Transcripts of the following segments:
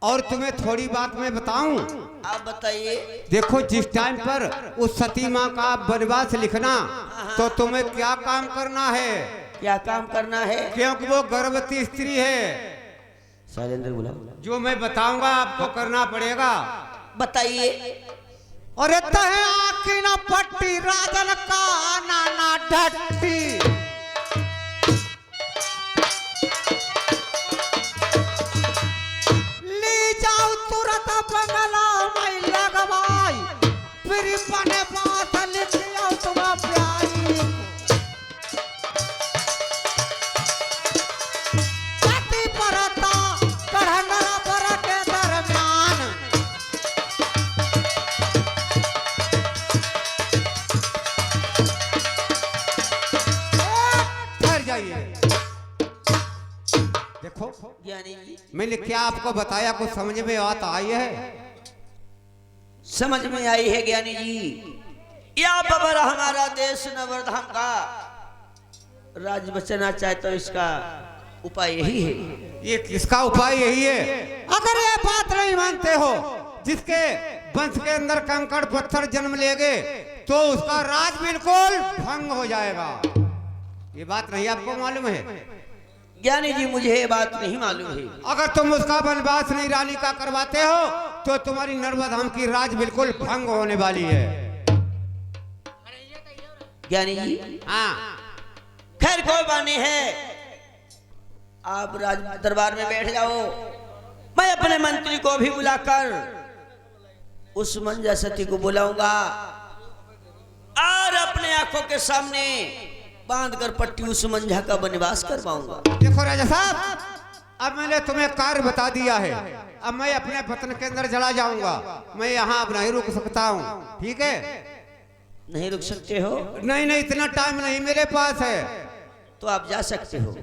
और तुम्हें थोड़ी बात मैं बताऊं। आप बताइए। देखो जिस टाइम पर उस सती माँ का वनवास लिखना तो तुम्हें क्या काम करना है। क्या काम करना है? क्योंकि वो गर्भवती स्त्री है। शैलेंद्र बोला। जो मैं बताऊंगा आपको करना पड़ेगा। बताइए। और इतना है आखी ना पट्टी राजन का नाना ढट्टी। ले जाओ तुरंत बंगला में लगवाई फिर बने बात लिख आओ तुम प्यारी पति परता कढ़ना पर के दरमियान। देखो ज्ञानी जी, मैंने क्या आपको बताया कुछ समझ में बात आई है? समझ में आई है ज्ञानी जी। या बबर हमारा देश नवरधाम का राज बचना चाहे तो इसका उपाय यही है। ये किसका उपाय यही है? अगर ये बात नहीं मानते हो जिसके वंश के अंदर कंकड़ पत्थर जन्म लेंगे तो उसका राज बिल्कुल भंग हो जाएगा। ये बात नहीं आपको मालूम है? ज्ञानी जी मुझे ये बात नहीं मालूम है। अगर तुम उसका वनवास नहीं रानी का करवाते हो तो तुम्हारी नर्मधाम की राज बिल्कुल भंग होने वाली है। ज्ञानी जी हाँ खैर कोई बात नहीं है। आप राज दरबार में बैठ जाओ। मैं अपने मंत्री को भी बुलाकर उस मंजा सती को बुलाऊंगा और अपने आंखों के सामने बांधकर पट्टी उस मंझा का वनवास करवाऊंगा। देखो राजा साहब, अब मैंने तुम्हें कार्य बता दिया है। अब मैं अपने वतन के अंदर चला जाऊंगा। मैं यहाँ अब नहीं रुक सकता हूँ, ठीक है? नहीं रुक सकते हो? नहीं नहीं, इतना टाइम नहीं मेरे पास है। तो आप जा सकते हो।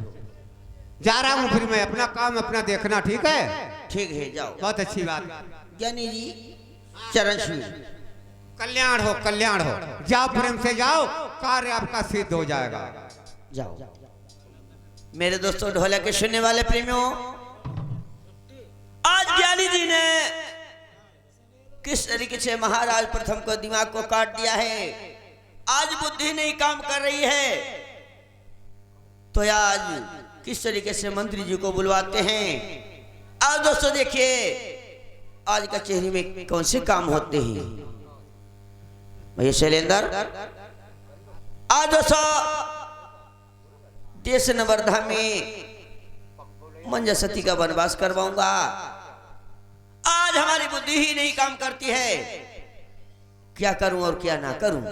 जा रहा हूँ फिर मैं, अपना काम अपना देखना, ठीक है? ठीक है जाओ। बहुत अच्छी बात। ज्ञानी जी चरण छू। कल्याण हो कल्याण हो। जाओ प्रेम से जाओ, कार्य आपका सिद्ध हो जाएगा। जाओ। मेरे दोस्तों ढोलक के सुनने वाले प्रेमियों, आज ज्ञानी जी ने किस तरीके से महाराज प्रथम को दिमाग को काट दिया है। आज बुद्धि नहीं काम कर रही है तो आज किस तरीके से मंत्री जी को बुलवाते हैं। आज दोस्तों देखिए आज का चेहरे में कौन से काम होते हैं। भैया शैलेंद्र, आज दोस्तों देश नवरधा में मंजा सती का वनवास करवाऊंगा। आज हमारी बुद्धि ही नहीं काम करती है, क्या करूं और क्या ना करूं।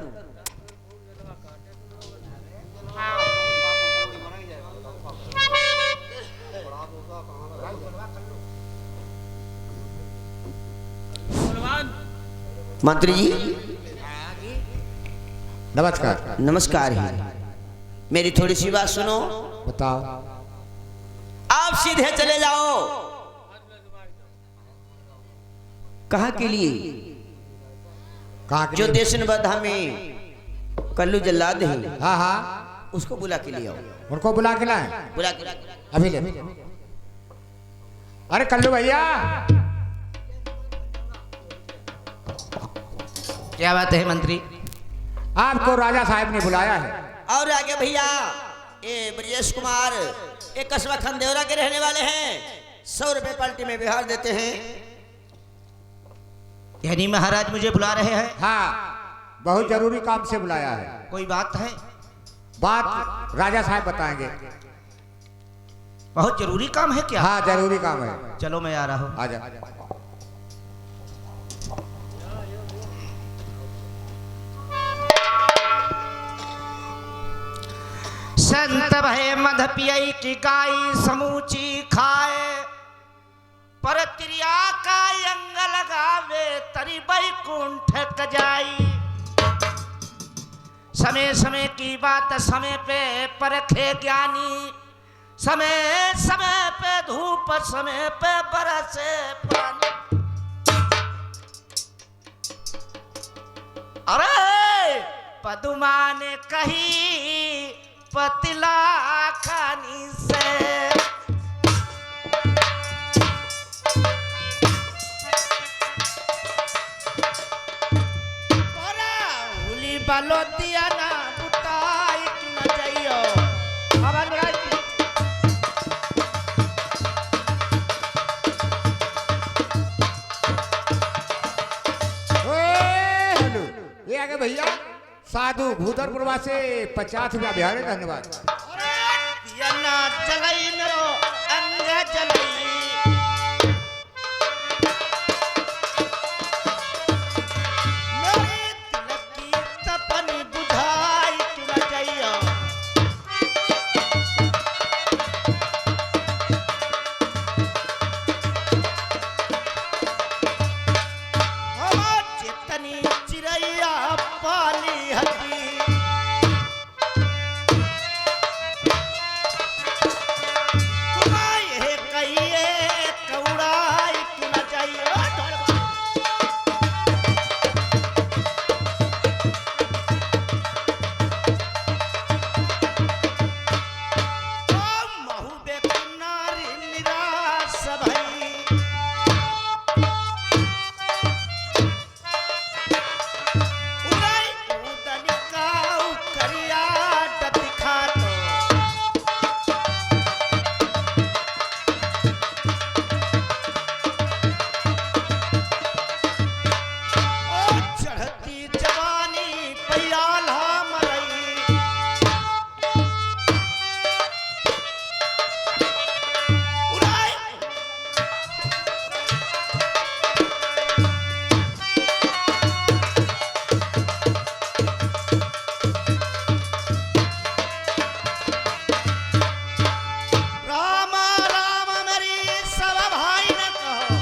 मंत्री जी नमस्कार। नमस्कार है। मेरी थोड़ी सी बात सुनो। बताओ। आप सीधे चले जाओ। कहाँ के लिए? कहाँ के जो लिए? देश नवरधा में कल्लू जल्लाद है, हाँ हाँ, उसको बुला के ले आओ। उनको बुला के लाए? बुला के अभी ले। अरे कल्लू भैया, क्या बात है मंत्री? आपको राजा साहब ने बुलाया है। और आगे भैया ये ब्रजेश कुमार एक कस्बा खंडेवरा के रहने वाले हैं। 100 रुपए पार्टी में बिहार देते हैं। यानी महाराज मुझे बुला रहे हैं? हाँ, बहुत जरूरी काम से बुलाया है। कोई बात है? बात राजा साहब बताएंगे। बहुत जरूरी काम है क्या? हाँ जरूरी काम है। चलो मैं आ रहा हूँ। आजा। संत भय मध पियई की गाय समूची खाए, पर त्रिया का अंग लगावे तरी बैकुंठ जाई। समय समय की बात समय पे परखे ज्ञानी, समय समय पे धूप समय पे बरसे पानी। अरे पदुमा ने कही पतिला खानी से, बलोतिया ना बुताई क्यों न जाइयो आवाज बढ़ाई की हेलो ये आगे भैया साधु भूतरपुरवा से 50 रुपया बिहार है। धन्यवाद। दिया ना जलाई मेरो अंग जलाई मेरे तिलक की तपनी बुझाई क्यों न जाइयो हमार चेतनी चिड़ैया पाली हती तुम्हारे हे कहिए कौड़ाई क्यों न जाइयो महू बेकुनारी निराश भई उड़ाई उदनिकाऊ करिया डदिखातो ओ चढ़ती जवानी पैयाला मरई उड़ाई राम राम मेरी सब भाई न कहो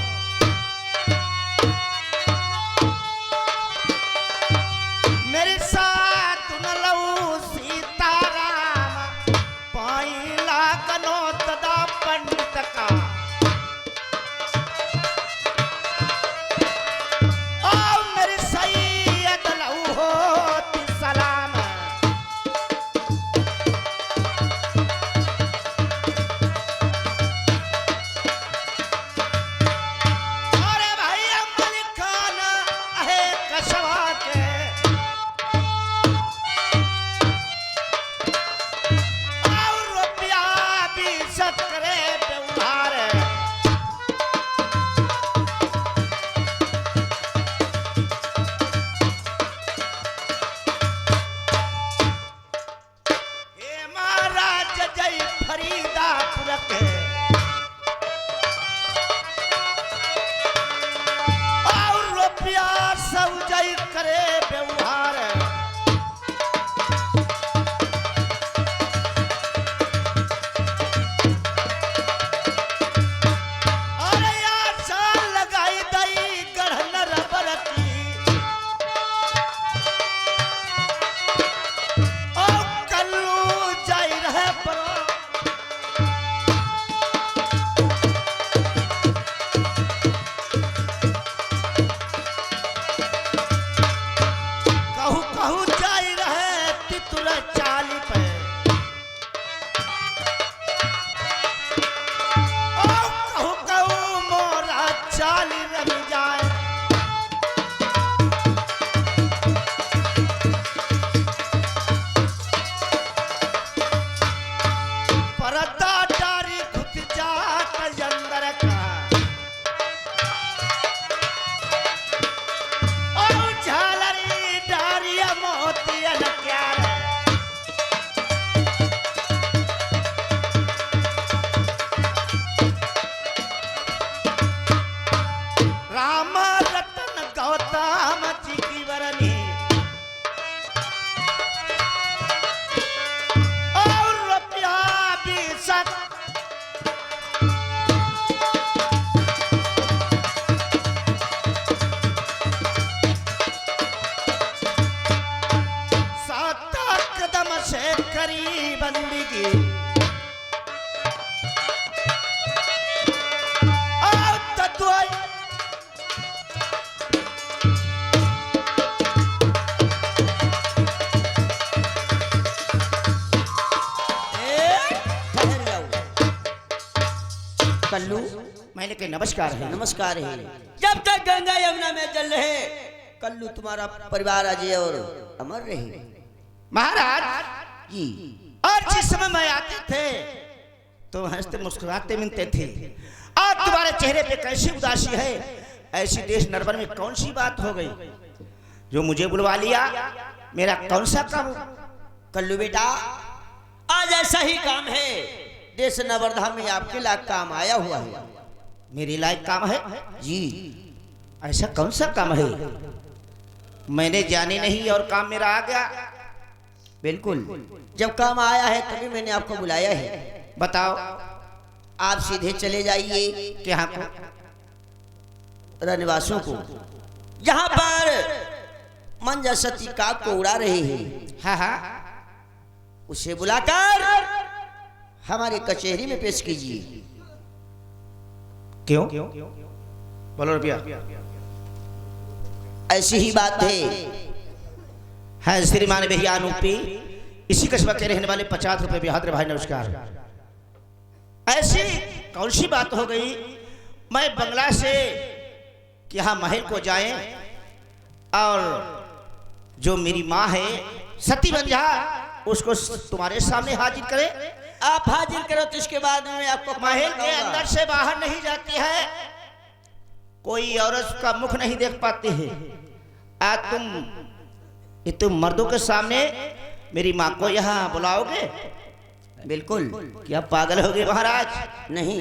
मेरे साथ न लऊ सीताराम पाई लागनो तदा पंडित का ओ मेरे सैयद लऊ होती सलाम अरे भाई अमल खान आहे कसवा के और रुपया भी सकरे पे उधार हे महाराज जय फरीदापुर के और रुपया सब जय करे व्यवहार अरे यार साल लगाई दई गढ़न रबर की ओ कल्लू जाई रहे परो कहू कहू जाई रहे तितुर चाली पे ओ कहू कहू मोरा चाली रम जाए परदा डारी घुट जात अंदर का ओ झालरी डारिया मोतियन क्या रे राम रतन गौतम जी की वरनी और रुपया भी सक सात कदम से करी बंदगी और तत्वई कल्लू मैंने कहा नमस्कार है नमस्कार है। जब तक गंगा यमुना में जल रहे कल्लू तुम्हारा परिवार अजय और अमर रहे। महाराज जी। और जिस समय मैं आते थे तो हंसते मुस्कुराते मिलते थे, और तुम्हारे चेहरे पे कैसी उदासी है, ऐसी देश नरबर में कौन सी बात हो गई जो मुझे बुलवा लिया? मेरा कौन सा काम? कल्लू बेटा, आज ऐसा ही काम है, देश नवरधाम में आपके लायक काम आया हुआ है। मेरे लायक काम है? जी। ऐसा कौन सा काम है? मैंने जाने नहीं और काम मेरा आ गया। बिल्कुल, जब काम आया है तभी मैंने आपको बुलाया है। बताओ। आप सीधे चले जाइए क्या को? रनिवासों को, जहाँ पर मंजा सती काग को उड़ा रहे हैं। हाँ हाँ, उसे बुलाकर हमारी कचहरी में पेश कीजिए। क्यों? बोलो रुपया। ऐसी ही बात है। है श्रीमान भैया अनुपी, इसी कस्बा के रहने वाले 50 रुपए बिहार भाई, नमस्कार। ऐसी कौन सी बात हो गई? मैं बंगला से यहाँ महल को जाए और जो मेरी माँ है सती बंजा, उसको तुम्हारे सामने हाजिर करे। आप हाजिर करो तो इसके बाद में आपको महल के अंदर से बाहर नहीं जाती है, कोई औरत का मुख नहीं देख पाती है। आज तुम मर्दों के सामने मेरी माँ को यहाँ बुलाओगे? बिल्कुल। क्या पागल हो गए महाराज? नहीं,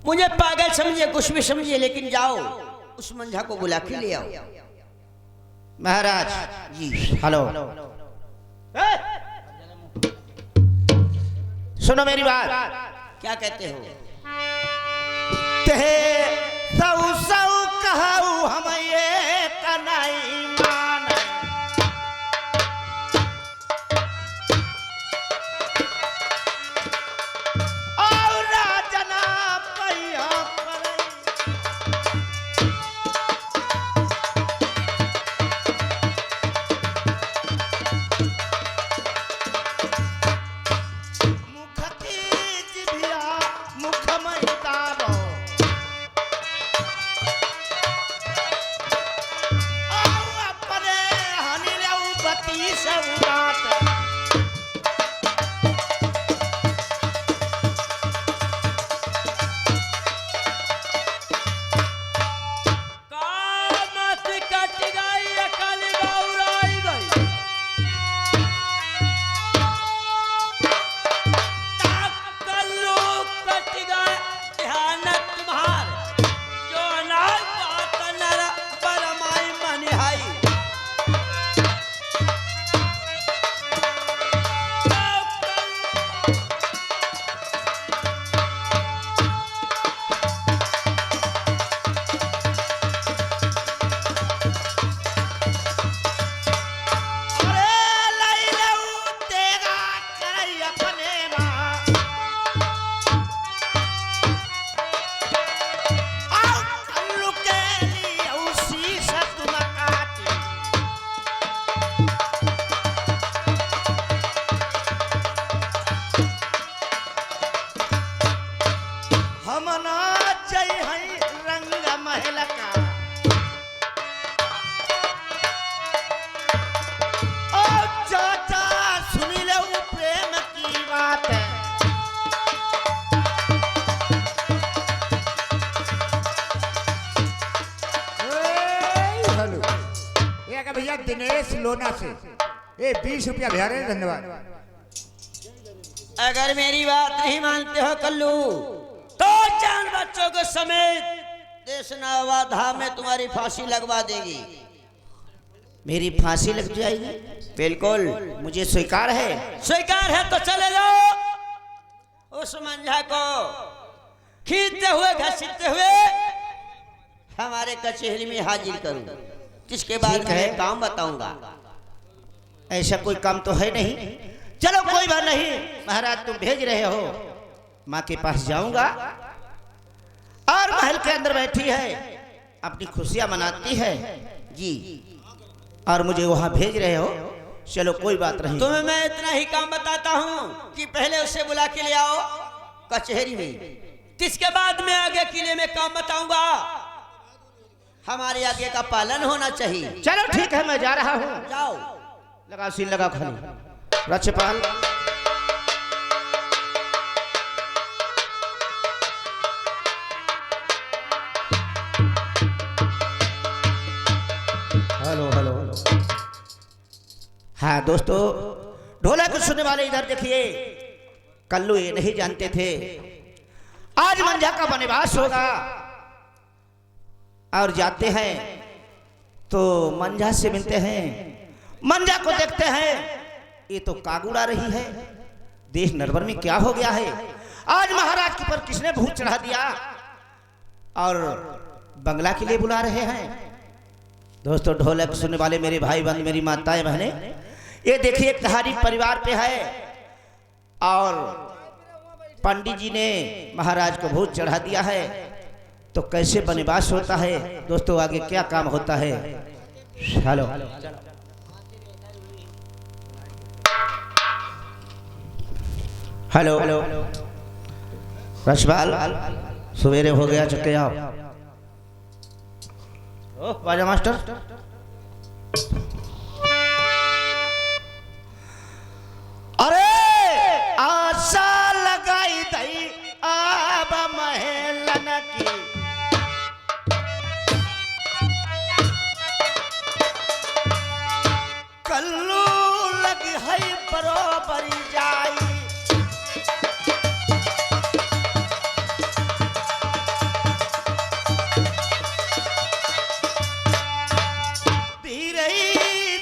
मुझे पागल समझिए, कुछ भी समझिए, लेकिन जाओ उस मंझा को बुला के ले आओ। महाराज जी। हेलो, सुनो मेरी बात। क्या कहते हो? ते सौ सौ कहू हम ये कनाई मान, और राजना पैया पड़ई। मुख की जिभिया मुख मैदानो, दिनेश लोना से ये 20 रुपया भेज रहे, धन्यवाद। अगर मेरी बात नहीं मानते हो कल्लू, तो जान बच्चों को समेत देश नवाधाम में तुम्हारी फांसी लगवा देगी। मेरी फांसी लग जाएगी? बिल्कुल। मुझे स्वीकार है। स्वीकार है तो चले जाओ, उस मंझा को खींचते हुए घसीटते हुए हमारे कचहरी में हाजिर करूं, जिसके बाद मैं काम बताऊंगा। ऐसा कोई काम तो है नहीं। चलो कोई बात नहीं महाराज, तुम भेज रहे हो, माँ के पास जाऊंगा। और महल के अंदर बैठी है, अपनी खुशियां मनाती है जी। और मुझे वहां भेज रहे हो, चलो कोई बात नहीं। तुम्हें मैं इतना ही काम बताता हूँ कि पहले उसे बुला के ले आओ कचहरी में, जिसके बाद मैं आगे किले में काम बताऊंगा। हमारे आगे का पालन होना चाहिए। चलो ठीक है, मैं जा रहा हूँ। जाओ। लगा सीन लगा खाली रक्षपाल। Hello hello hello. हाँ दोस्तों, ढोलक सुनने वाले इधर देखिए। कल्लू ये नहीं जानते थे आज मंझा का वनवास होगा, और जाते हैं तो मंझा से मिलते हैं। मंझा को देखते हैं, ये तो काग उड़ा रही है। देश नरवर में क्या हो गया है? आज महाराज के पर किसने भूत चढ़ा दिया और बंगला के लिए बुला रहे हैं। दोस्तों, ढोलक सुनने वाले मेरे भाई बंद, मेरी माताएं बहनें, ये देखिए कहानी परिवार पे है और पंडित जी ने महाराज को भूत चढ़ा दिया है, तो कैसे वनवास होता है। दोस्तों, आगे क्या काम होता है। हेलो हेलो हेलो रक्षपाल, सवेरे हो गया, चक्के आओ। बाजा मास्टर। अरे आशा लगाई दई आब महलन की, कल्लू लगी है बरोबरी जाई। धीरे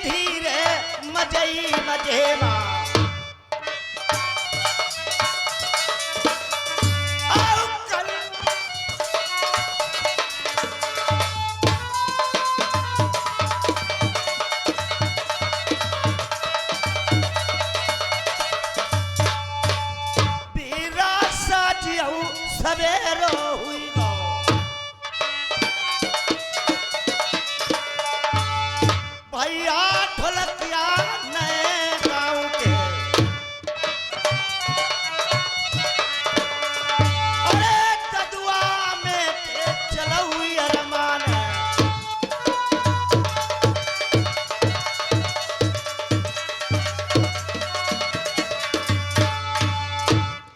धीरे मजई मजेवा, सवेरो हुई गो भैया ढोलकिया नए गाँव के। अरे कदुआ में चलो अरमान,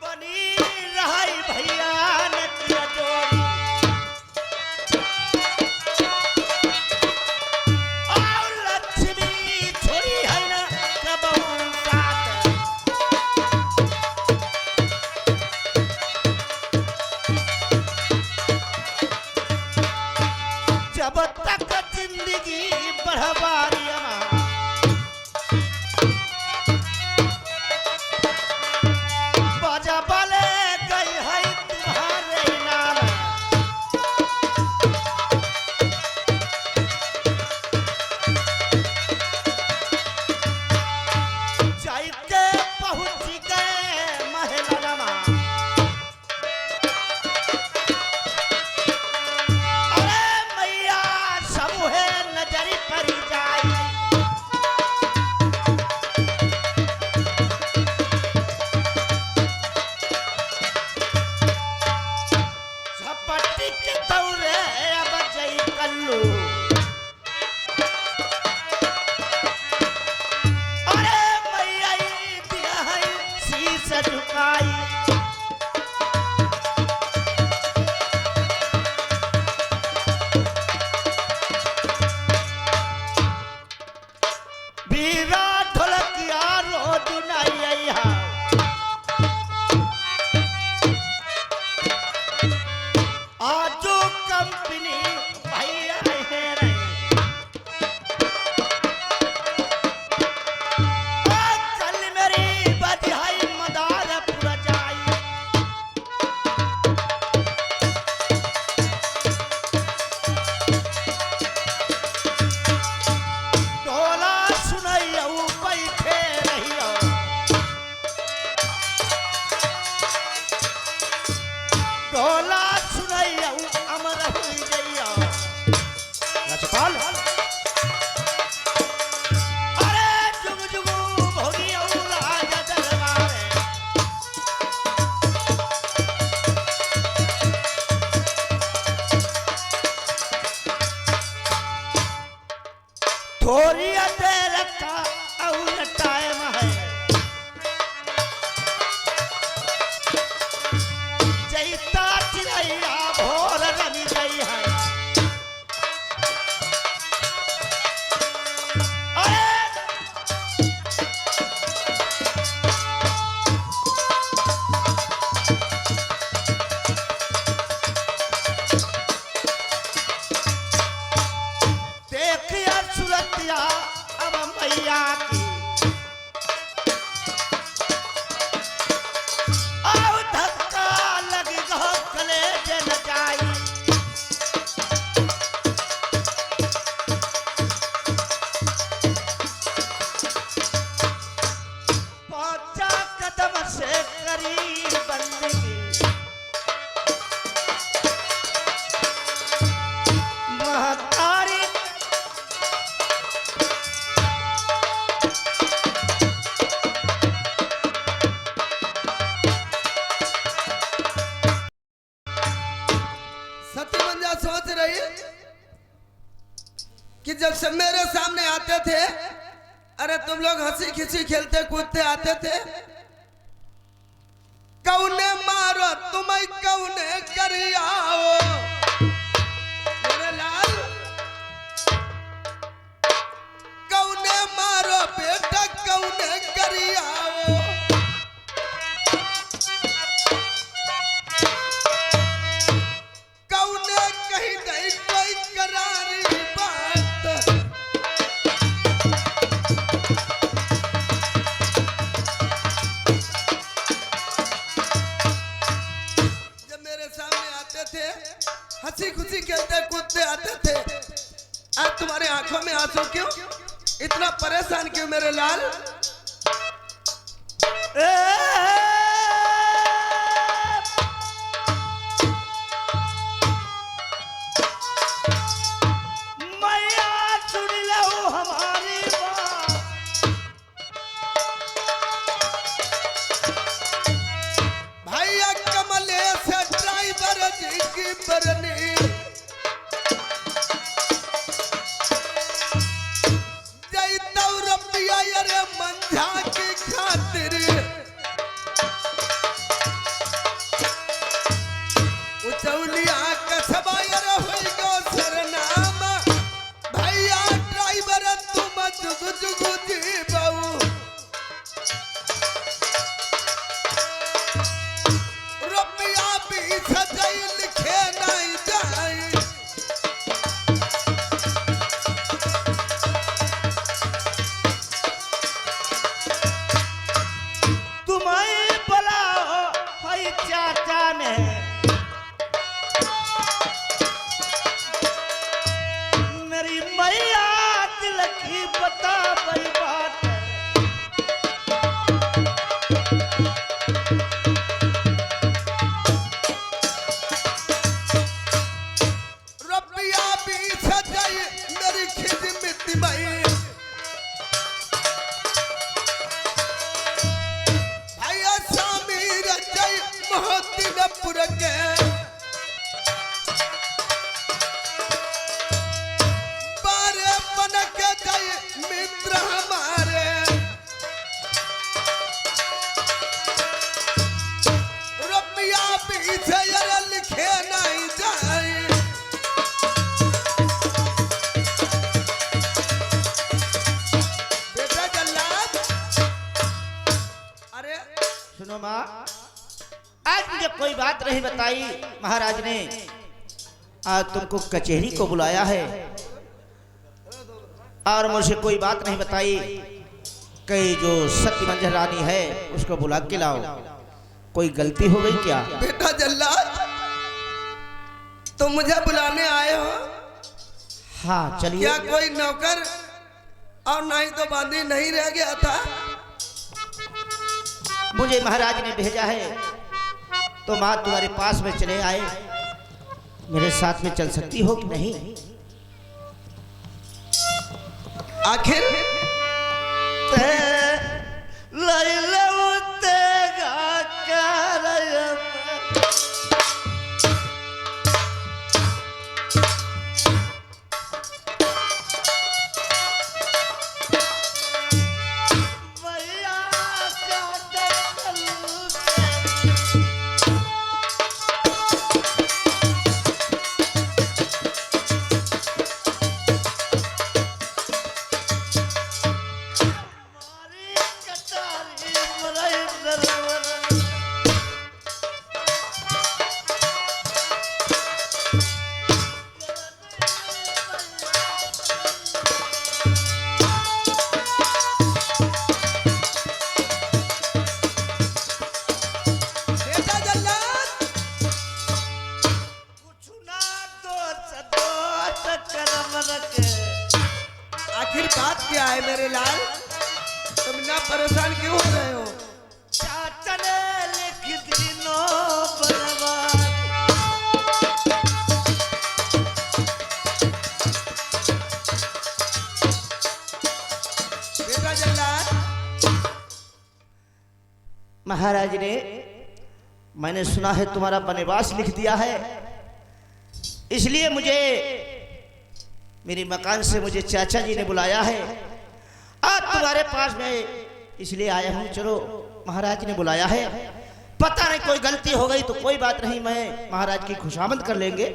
बनी रही भैया ने किया जोड़ी। और लक्ष्मी छोड़ी है ना कबहू साथ, जब तक जिंदगी बढ़वारी बाजा बाले गई है तुम्हारे नाम। जाइके पहुंच गए महलनमा, अरे मैया सब है नजर पर जाई। झपटी के दौरे अब जई कल्लू, अरे मैया दिया है शीश झुकाई। बीरा ढोलकिया रोज नहीं आई। आजो कंपनी भैया है रे, कल मेरी बधाई मदारपुर जाई। ढोला सुनैयऊ देर का और टाइम है जैता चिड़ैया भोर रमी गई है देखिए सुरतिया अब मैया की आओ धक्का लगी गो कलेजे न जाई पहुंचा कदम से करीब बंदगी महतारी सती मंजा सोच रही कि जब सब मेरे सामने आते थे, अरे तुम लोग हंसी खिसी खेलते कूदते आते थे, कौने मारो तुम्हें कौने करियाओ मेरे लाल, कौने मारो बेटा कौने करियाओ। कौने कही नहीं कोई करारी बात, जब मेरे सामने आते थे हंसी खुशी खेलते कूदते आते थे, आज तुम्हारे आंखों में आंसू क्यों, इतना परेशान क्यों मेरे लाल? मैया सुन लो हमारी बात भैया कमले से ड्राइवर जी की बरनी, जय दौरपिया रे मंझा की खातिर, उचौलिया कसबा रे होई गो सरनाम, भैया ड्राइवर तुम जुग जुग जी बहू, रुपया भी सजाई लिखे नहीं जाई, तुम्हें बुलाओ है चाचा ने मेरी मैया दिल की बता बई बात रुपया भी सजाई मेरी खिदमत भाई, भैया स्वामी रजय मोहतिनपुर के, बारे बन के जय मित्र हमारे, रुपया भी से लिखे नहीं जाए, बेटा जल्लाद, अरे सुनो माँ आज मुझे कोई बात नहीं बताई महाराज ने आज तुमको कचहरी को बुलाया है और मुझे कोई बात नहीं बताई कि जो सती मंजर रानी है उसको बुला के लाओ कोई गलती हो गई क्या बेटा जल्लाद तुम मुझे बुलाने आए हो, हाँ चलिए क्या कोई नौकर और नहीं तो बांदी नहीं रह गया था? मुझे महाराज ने भेजा है तो माँ तुम्हारे पास में चले आए मेरे साथ में चल सकती हो कि नहीं आखिर है मेरे लाल? तुम ना परेशान क्यों हो रहे हो? चाचा ने लिख दी नो बलवान। बेटा जल्लाद, महाराज ने, मैंने सुना है तुम्हारा वनवास लिख दिया है, इसलिए मुझे मेरे मकान से मुझे चाचा जी ने बुलाया है। आज तुम्हारे पास मैं इसलिए आया हूँ। चलो, महाराज ने बुलाया है, पता नहीं कोई गलती हो गई तो कोई बात नहीं, मैं महाराज की खुशामद कर लेंगे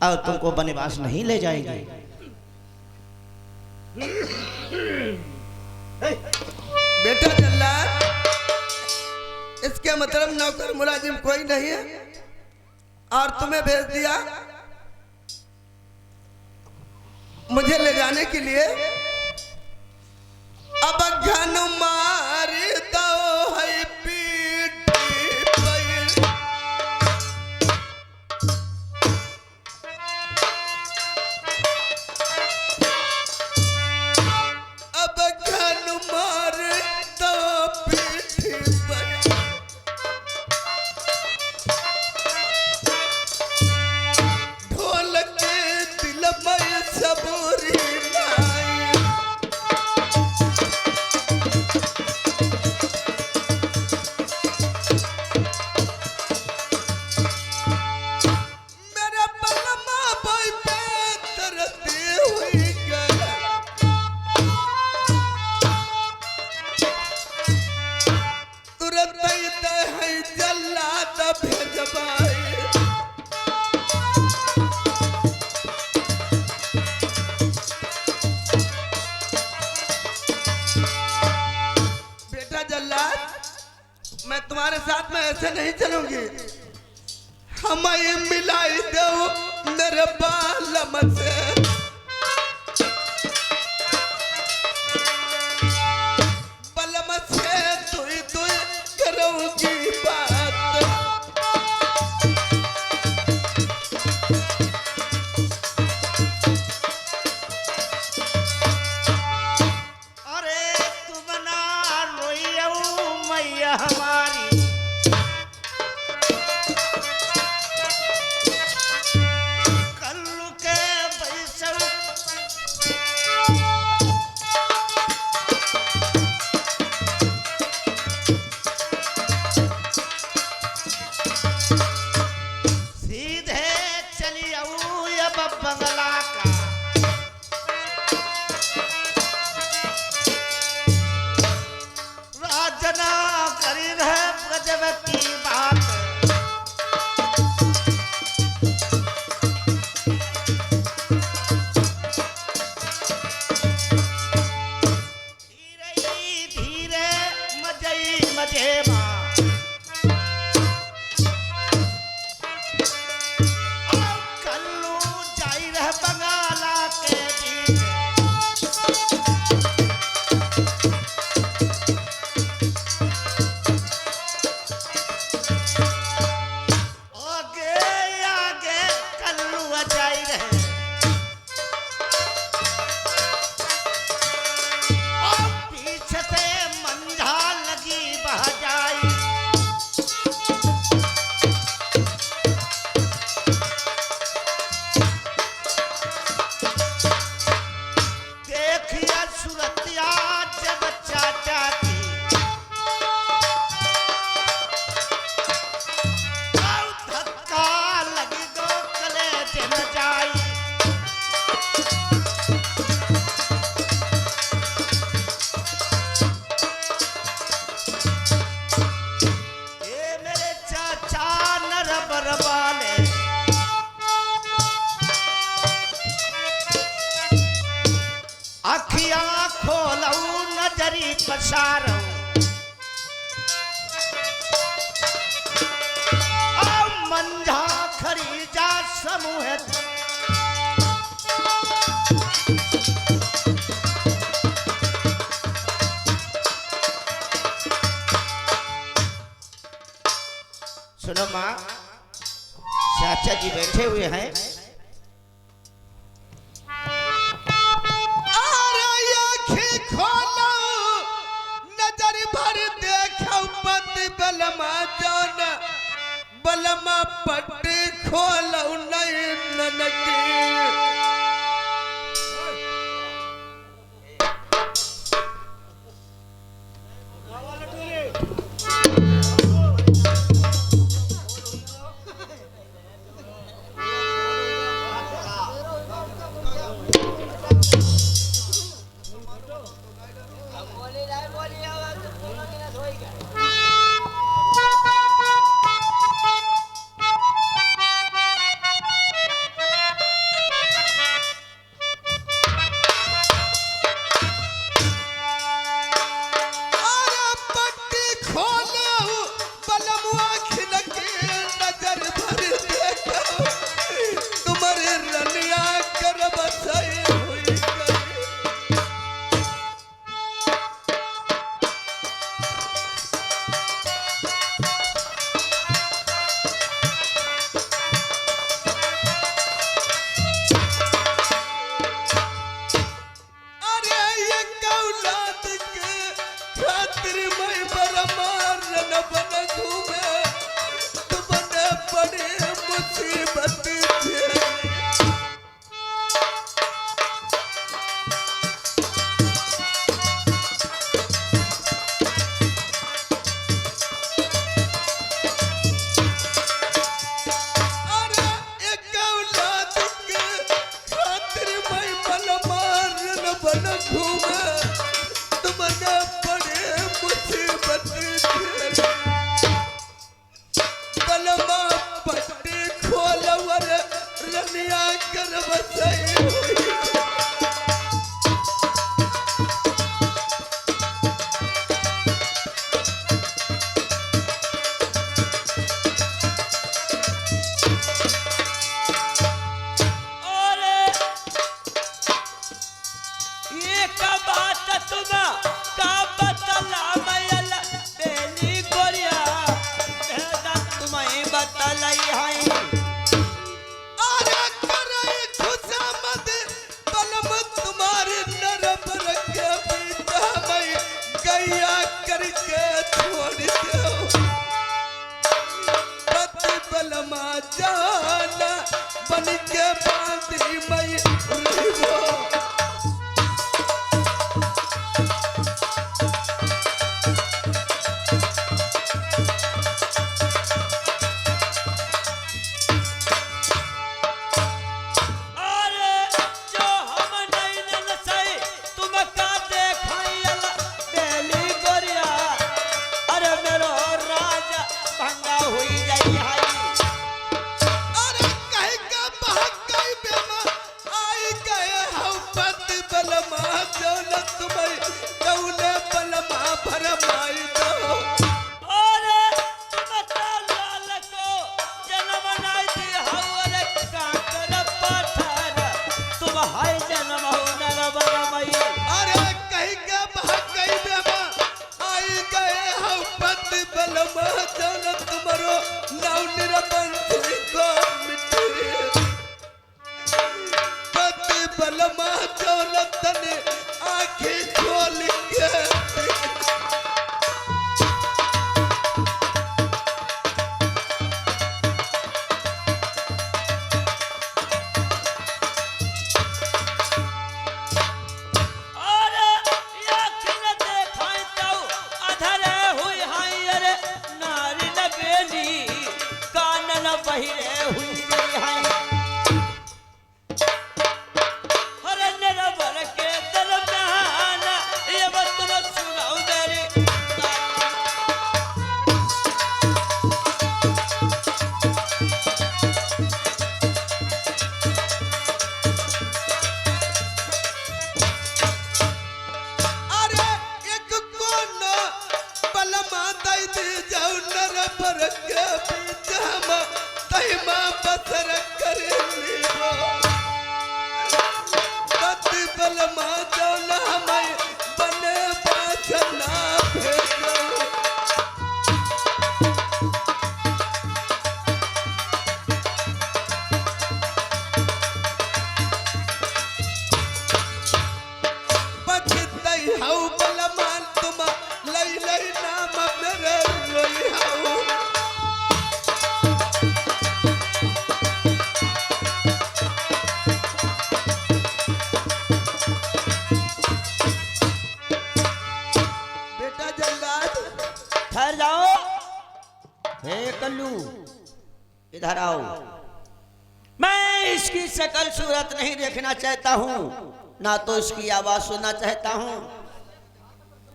और तुमको वनवास नहीं ले जाएंगे। बेटा जल्लाद, इसके मतलब नौकर मुलाजिम कोई नहीं है और तुम्हें भेज दिया मुझे ले जाने के लिए। अब घन मार दो है पीठ पर, अब घन मार दो पीठ पर, ढोल के दिल में सबूरी लाई। मेरा पलमा बोई पे तरती हुई गया, तुरंत है जल्लाद भेजबाई। बेटा जल्लाद, मैं तुम्हारे साथ में ऐसे नहीं चलूंगी। हमें मिलाई दो मेरे बालम से, बलम से तुई तुई करूंगी बात। अरे तुम ना रोइयो मैया हमारी, कल्लू के बैसल सीधे चली आऊ अब बंगला का। राजना करी रहे गजब की बात, धीरे ही धीरे मजे ही मजे माँ, और कल्लू जाई रहे बंगाला के बीच। आगे आगे कल्लू जाई रहे, और पीछे से मंझा लगी बह जाई। देखिया सूरतिया जब चाचा की, धक्का लगी दो कलेजे में जाई। ये मेरे चाचा नरबर वाले, अखियां खोलऊ नजरी पसारऊ, मंझा खरी जा समूह। सुनो माँ, चाचा जी बैठे हुए हैं। आ रहा खोलौ नैनन के हे कल्लू, इधर आओ। मैं इसकी शक्ल सूरत नहीं देखना चाहता हूँ, ना तो इसकी आवाज सुनना चाहता हूँ।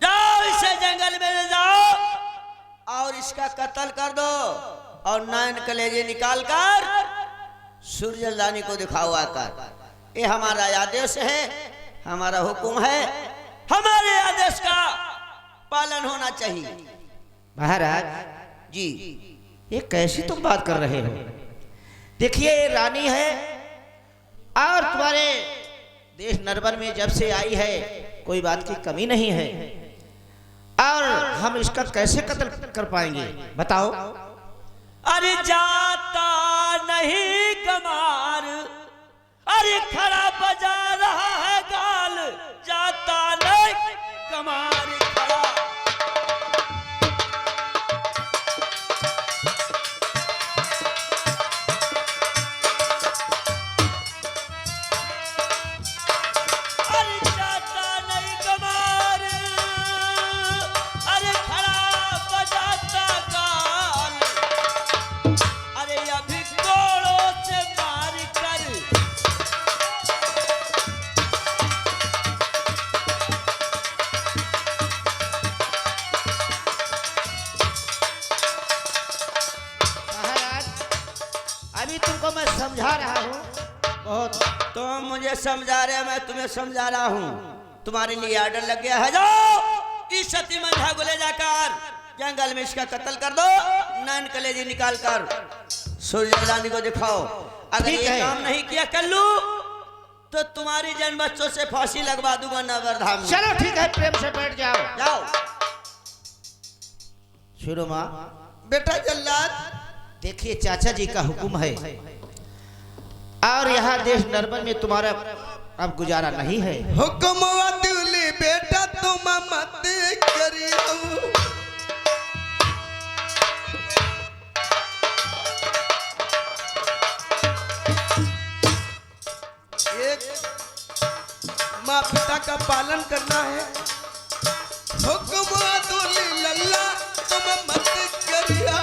जाओ इसे जंगल में ले जाओ और इसका कत्ल कर दो और नैन कलेजे निकाल कर सूर्य रानी को दिखाओ आकर। ये हमारा आदेश है, हमारा हुक्म है, हमारे आदेश का पालन होना चाहिए। महाराज जी ये कैसी तुम बात कर रहे हो? देखिए ये रानी है और तुम्हारे देश नरबन में जब से आई है कोई बात की कमी नहीं है, और हम इसका कैसे कत्ल कर पाएंगे बताओ? अरे जाता नहीं कमार, अरे खड़ा बजा रहा है गाल, जाता नहीं कमार खड़ा। अरे जाता नहीं कमार, अरे खड़ा बजाता गाल, अरे अभी कोड़ों से मार कर महाराज अभी तुमको मैं समझा रहा हूँ बहुत। तुम मुझे समझा रहे, मैं तुम्हें समझा रहा हूँ। तुम्हारे लिए ऑर्डर लग गया है, जाओ इस सती मंझा को ले जाकर जंगल में इसका कत्ल कर दो, नैन कलेजी निकाल कर सूर्य रानी को दिखाओ। अगर ठीक ये है। काम नहीं किया कल्लू तो तुम्हारी जन्म बच्चों से फांसी लगवा दूंगा नगरधाम में। चलो ठीक है, प्रेम से बैठ जाओ। जाओ। शुरू माँ बेटा जल्लाद, देखिए चाचा जी का हुक्म है और यहाँ देश नरबन में तुम्हारा अब गुजारा नहीं है। हुक्म अदुली बेटा तुम मत करियो, एक माँ पिता का पालन करना है। हुक्म अदुली लल्ला तुम मत करियो,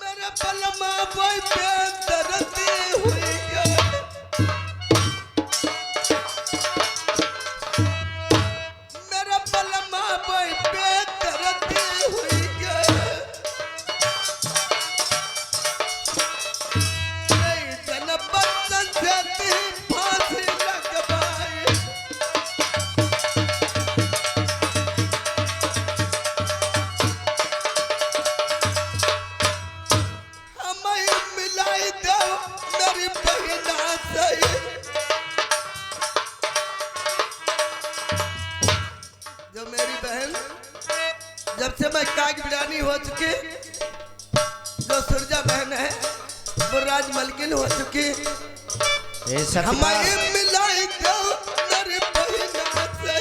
मेरा पलमा बोई पे दर्दी हुई है, मेरा पलमा बोई पे दर्दी हुई है, नहीं जनपद संस्कृति फांसी लगवाए, हमें मिलाई दो मेरी बहना से, जो मेरी बहन जब से मैं काग बिरानी हो चुकी, जो सुरजा बहन है वो राज मलकिन हो चुकी, ए सती माँ, हमें मिलाई दो मेरी बहना से,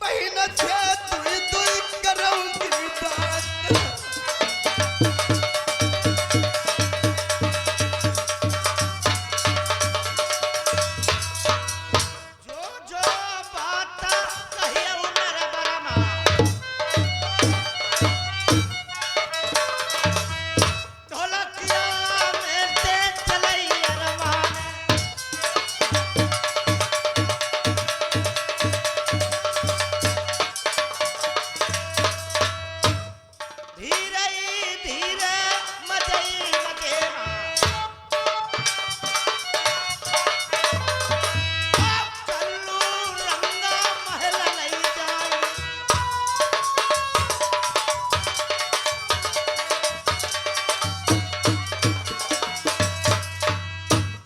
बहना से तुई तुई करूंगी बात, जो जो बात कहिए वो मेरे बरमा, ढोलकिया में ते चलई अरमान, धीरे धीरे मजई मजेमा, कल्लू रंगा महल लई जाई,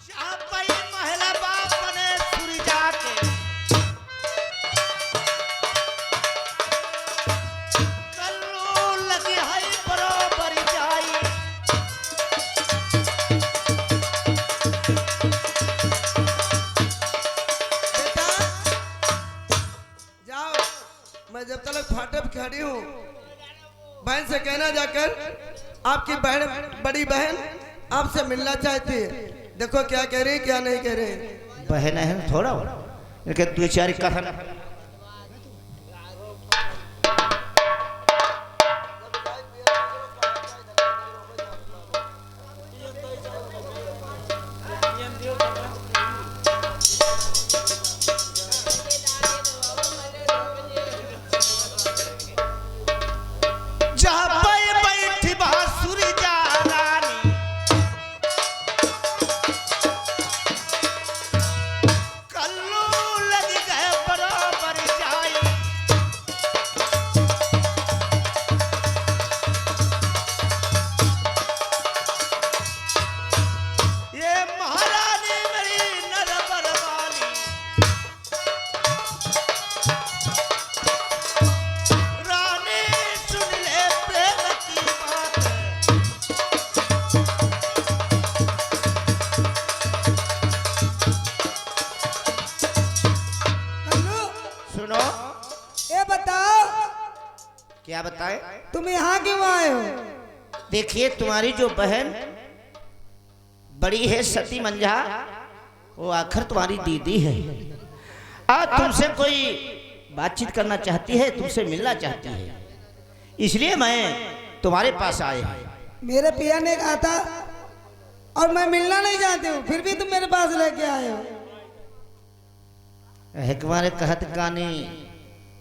चापई महल बाप ने सुर जाके, कल्लू लगी है बरोबर जाई, बेटा जाओ, मैं जब तक फाटक खड़ी हूँ बहन से कहना जाकर आपकी बहन बड़ी बहन आपसे मिलना चाहती है, देखो क्या कह रही क्या नहीं कह रही। बहन है थोड़ा इनके दो चार कथन क्या बताए तुम यहाँ क्यों आए हो? देखिए तुम्हारी जो बहन बड़ी है सती मंझा वो आखिर तुम्हारी दीदी है। आज तुमसे कोई बातचीत करना चाहती है, तुमसे मिलना चाहती है, इसलिए मैं तुम्हारे पास आए हूं। मेरे पिया ने कहा था और मैं मिलना नहीं चाहती हूँ, फिर भी तुम मेरे पास लेके आए हो। तुम्हारे कहत कानी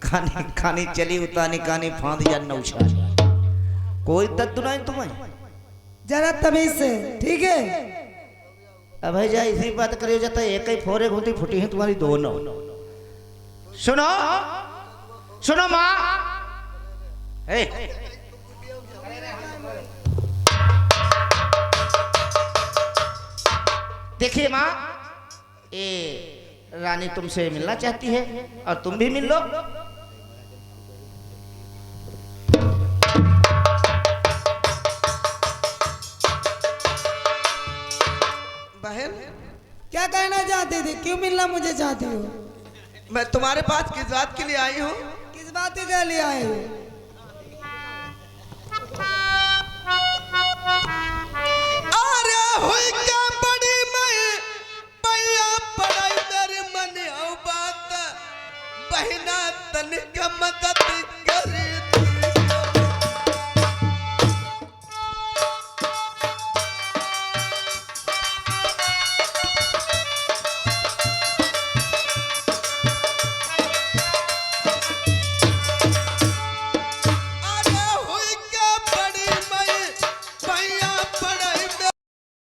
खानी खानी चली उतानी कानी फांद या नौछा कोई दर्द नहीं तुम्हें जरा तमीज से, ठीक है? अब जा इसी बात करियो जाता एक ही फोरे घूटी फूटी है तुम्हारी दोनों। सुनो सुनो माँ, देखिए माँ, ये रानी तुमसे मिलना चाहती है और तुम भी मिल लो। बहन क्या कहना चाहती थी? क्यों मिलना मुझे चाहती हो? मैं तुम्हारे पास किस बात के लिए आई हूँ? किस बात के लिए आई हूँ? अरे हुई क्या बड़ी मैं पैया पड़ाई मेरे मन आओ बात बहना तनिक मदद करी